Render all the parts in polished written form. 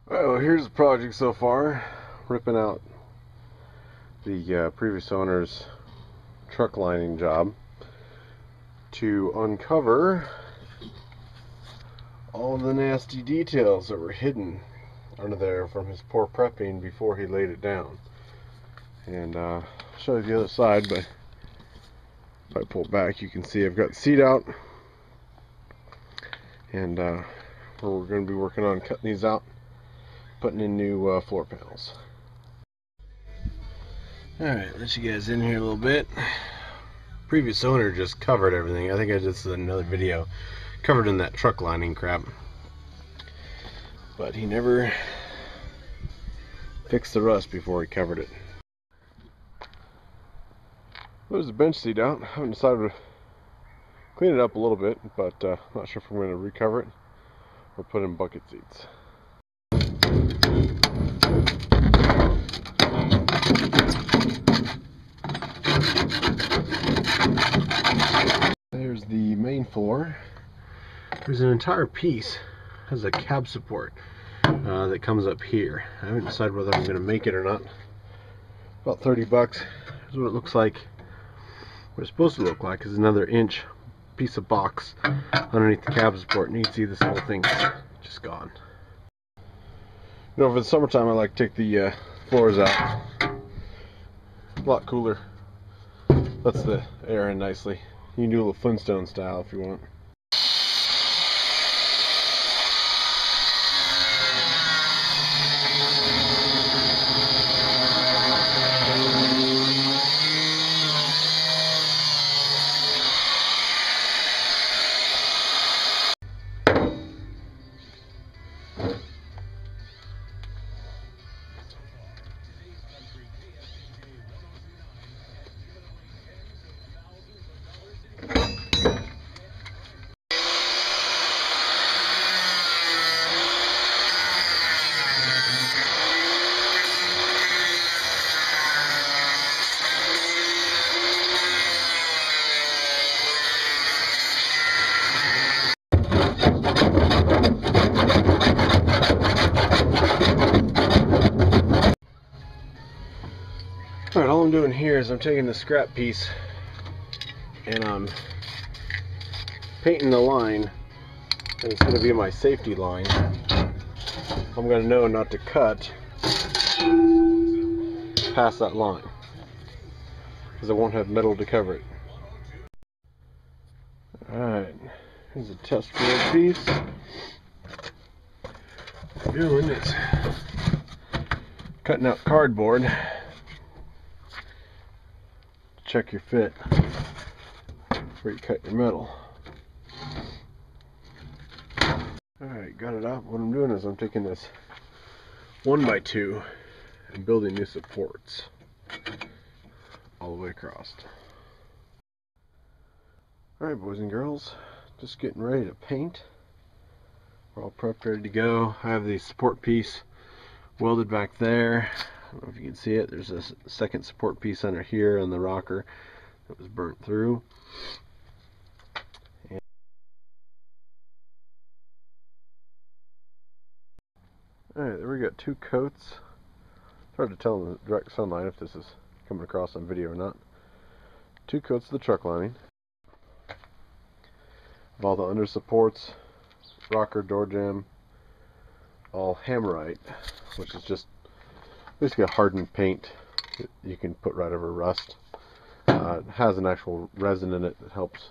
Well, here's the project so far. Ripping out the previous owner's truck lining job to uncover all the nasty details that were hidden under there from his poor prepping before he laid it down. And I'll show you the other side, but if I pull back you can see I've got the seat out, and we're going to be working on cutting these out, putting in new floor panels. Alright, let you guys in here a little bit. Previous owner just covered everything. I think I just did another video covered in that truck lining crap, but he never fixed the rust before he covered it. There's the bench seat out. I haven't decided to clean it up a little bit, but I'm not sure if I'm going to recover it or put in bucket seats. There's the main floor. There's an entire piece, has a cab support that comes up here. I haven't decided whether I'm going to make it or not. About 30 bucks. Here's what it looks like. What it's supposed to look like is another inch piece of box underneath the cab support, and you can see this whole thing's just gone. You know, for the summertime I like to take the floors out. A lot cooler. Lets the air in nicely. You can do a little Flintstone style if you want. Alright, all I'm doing here is I'm taking the scrap piece and I'm painting the line, and it's going to be my safety line. I'm going to know not to cut past that line because I won't have metal to cover it. Alright, here's a test board piece. What I'm doing is cutting out cardboard. Check your fit before you cut your metal. Alright, got it up. What I'm doing is I'm taking this 1x2 and building new supports all the way across. Alright, boys and girls, just getting ready to paint. We're all prepped, ready to go. I have the support piece welded back there. I don't know if you can see it. There's a second support piece under here on the rocker that was burnt through. Alright, there we got two coats. It's hard to tell in the direct sunlight if this is coming across on video or not. Two coats of the truck lining. Of all the under supports, rocker, door jamb, all hammerite, which is just basically a hardened paint that you can put right over rust. It has an actual resin in it that helps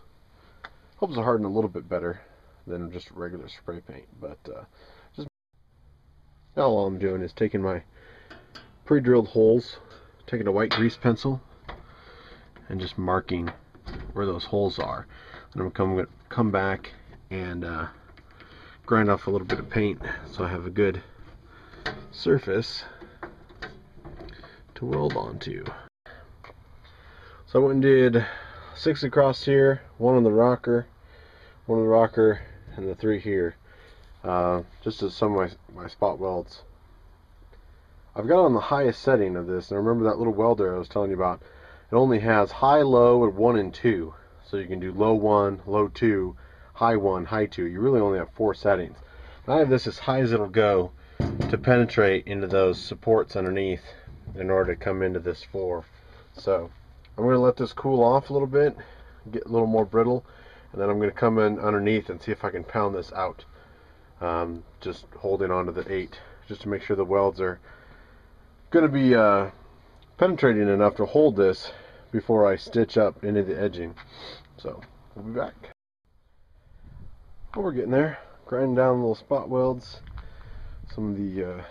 it harden a little bit better than just regular spray paint. But just now all I'm doing is taking my pre-drilled holes, taking a white grease pencil, and just marking where those holes are. And I'm going to come back and grind off a little bit of paint so I have a good surface to weld onto. So I went and did 6 across here, one on the rocker, and the 3 here, just as some of my spot welds. I've got on the highest setting of this, and remember that little welder I was telling you about, it only has high, low, and 1 and 2. So you can do low 1, low 2, high 1, high 2. You really only have 4 settings. And I have this as high as it'll go to penetrate into those supports underneath in order to come into this floor. So I'm going to let this cool off a little bit, get a little more brittle, and then I'm going to come in underneath and see if I can pound this out, just holding onto the 8 just to make sure the welds are going to be penetrating enough to hold this before I stitch up into the edging. So we'll be back. Oh, we're getting there. Grinding down little spot welds, some of the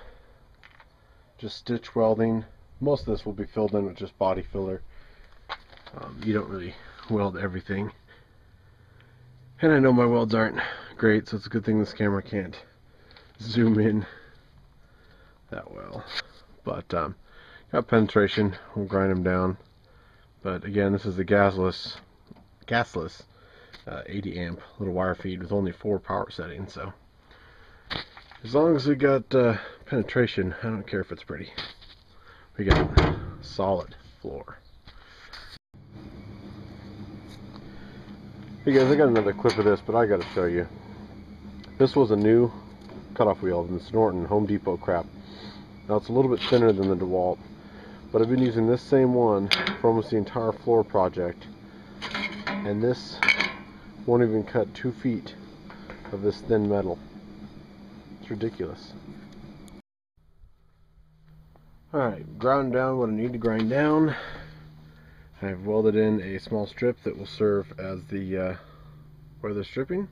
just stitch welding. Most of this will be filled in with just body filler. You don't really weld everything, and I know my welds aren't great, so it's a good thing this camera can't zoom in that well. But got penetration. We'll grind them down. But again, this is the gasless 80 amp little wire feed with only 4 power settings. So as long as we got penetration, I don't care if it's pretty. We got solid floor. Hey guys, I got another clip of this, but I got to show you. This was a new cutoff wheel in this Norton Home Depot crap. Now it's a little bit thinner than the DeWalt, but I've been using this same one for almost the entire floor project, and this won't even cut 2 feet of this thin metal. It's ridiculous. Alright, ground down what I need to grind down. I've welded in a small strip that will serve as the weather stripping.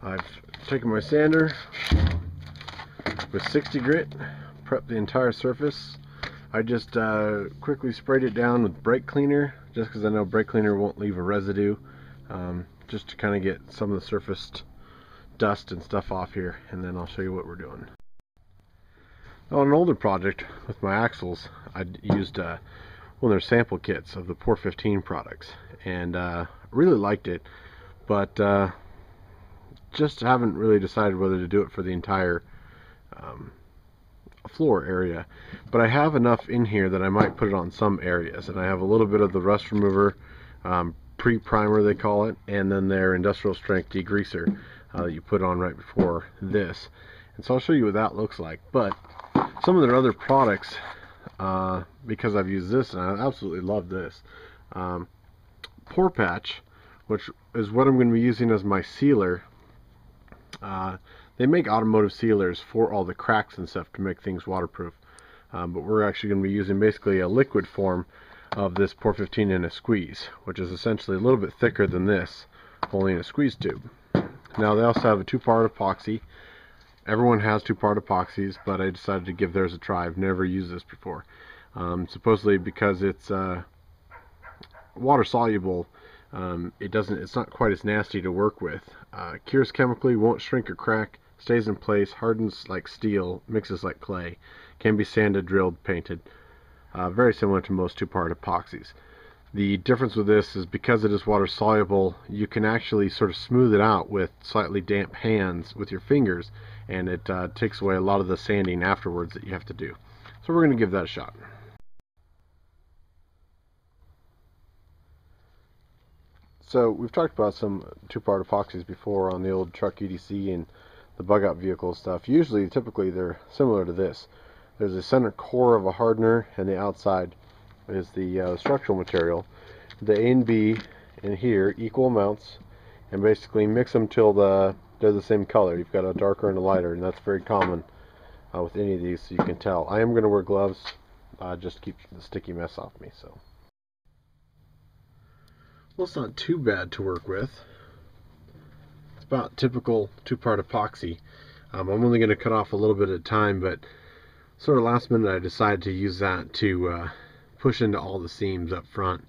I've taken my sander with 60 grit, prepped the entire surface. I just quickly sprayed it down with brake cleaner, just because I know brake cleaner won't leave a residue, just to kind of get some of the surfaced dust and stuff off here, and then I'll show you what we're doing. On an older project with my axles, I used one of their sample kits of the POR 15 products, and really liked it, but just haven't really decided whether to do it for the entire floor area. But I have enough in here that I might put it on some areas, and I have a little bit of the rust remover pre-primer, they call it, and then their industrial strength degreaser that you put on right before this. And so I'll show you what that looks like. But some of their other products, because I've used this and I absolutely love this, Pore Patch, which is what I'm going to be using as my sealer. They make automotive sealers for all the cracks and stuff to make things waterproof, but we're actually going to be using basically a liquid form of this POR 15 in a squeeze, which is essentially a little bit thicker than this, only in a squeeze tube. Now they also have a 2-part epoxy. Everyone has 2-part epoxies, but I decided to give theirs a try. I've never used this before. Supposedly because it's water soluble, it's not quite as nasty to work with. Cures chemically, won't shrink or crack, stays in place, hardens like steel, mixes like clay, can be sanded, drilled, painted. Very similar to most 2-part epoxies. The difference with this is because it is water soluble, you can actually sort of smooth it out with slightly damp hands with your fingers, and it takes away a lot of the sanding afterwards that you have to do. So we're going to give that a shot. So we've talked about some 2-part epoxies before on the old truck EDC and the bug out vehicle stuff. Typically they're similar to this. There's a center core of a hardener, and the outside is the structural material. The A and B in here equal amounts, and basically mix them till they're the same color. You've got a darker and a lighter, and that's very common with any of these, so you can tell. I am going to wear gloves just to keep the sticky mess off me. So, well, it's not too bad to work with. It's about typical 2-part epoxy. I'm only going to cut off a little bit at a time, but sort of last minute I decided to use that to push into all the seams up front,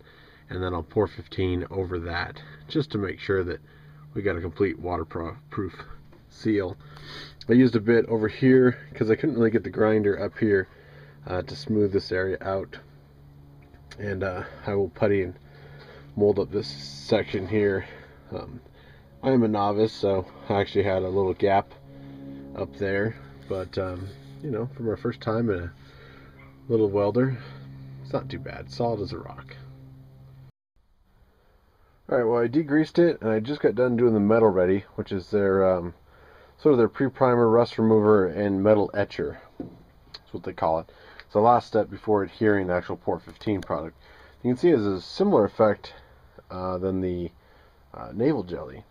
and then I'll POR 15 over that just to make sure that we got a complete waterproof seal. I used a bit over here because I couldn't really get the grinder up here to smooth this area out, and I will putty and mold up this section here. I am a novice, so I actually had a little gap up there, but you know, for my first time in a little welder, it's not too bad. Solid as a rock. Alright, well, I degreased it, and I just got done doing the metal ready, which is their sort of their pre-primer, rust remover, and metal etcher. That's what they call it. It's the last step before adhering the actual Port 15 product. You can see it has a similar effect than the naval jelly,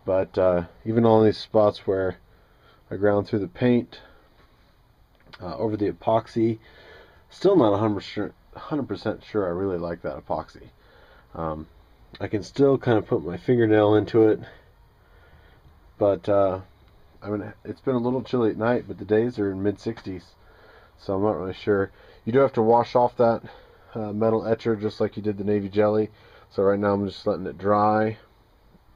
but even on these spots where I ground through the paint over the epoxy, still not 100% sure I really like that epoxy. I can still kind of put my fingernail into it, but I mean, it's been a little chilly at night, but the days are in mid-60s, so I'm not really sure. You do have to wash off that metal etcher just like you did the navy jelly. So right now I'm just letting it dry,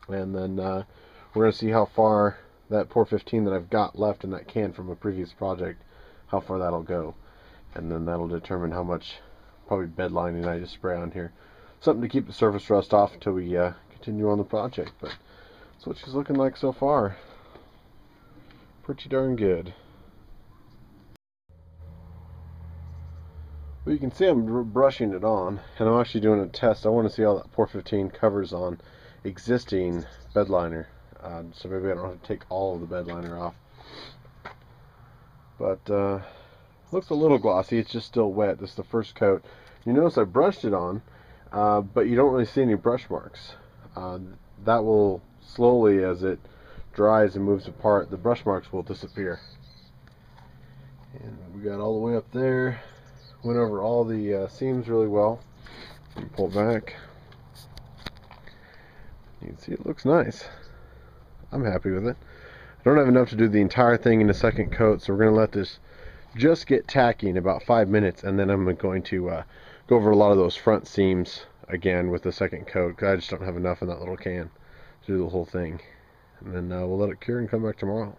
and then we're going to see how far that Port 15 that I've got left in that can from a previous project, how far that'll go, and then that'll determine how much probably bed lining I just spray on here. Something to keep the surface rust off until we continue on the project. But that's what she's looking like so far. Pretty darn good. Well, you can see I'm brushing it on, and I'm actually doing a test. I want to see how that Port 15 covers on existing bed liner. So maybe I don't have to take all of the bed liner off. But looks a little glossy. It's just still wet. This is the first coat. You notice I brushed it on, but you don't really see any brush marks. That will slowly, as it dries and moves apart, the brush marks will disappear. And we got all the way up there. Went over all the seams really well. Pull it back. You can see it looks nice. I'm happy with it. I don't have enough to do the entire thing in the second coat, so we're going to let this just get tacky in about 5 minutes, and then I'm going to go over a lot of those front seams again with the second coat, because I just don't have enough in that little can to do the whole thing. And then we'll let it cure and come back tomorrow.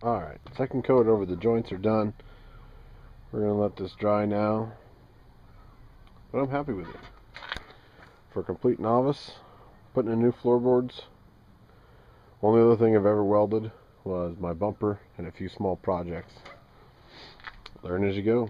Alright, second coat over the joints are done. We're going to let this dry now, but I'm happy with it. For a complete novice, putting in new floorboards, only other thing I've ever welded was my bumper and a few small projects. Learn as you go.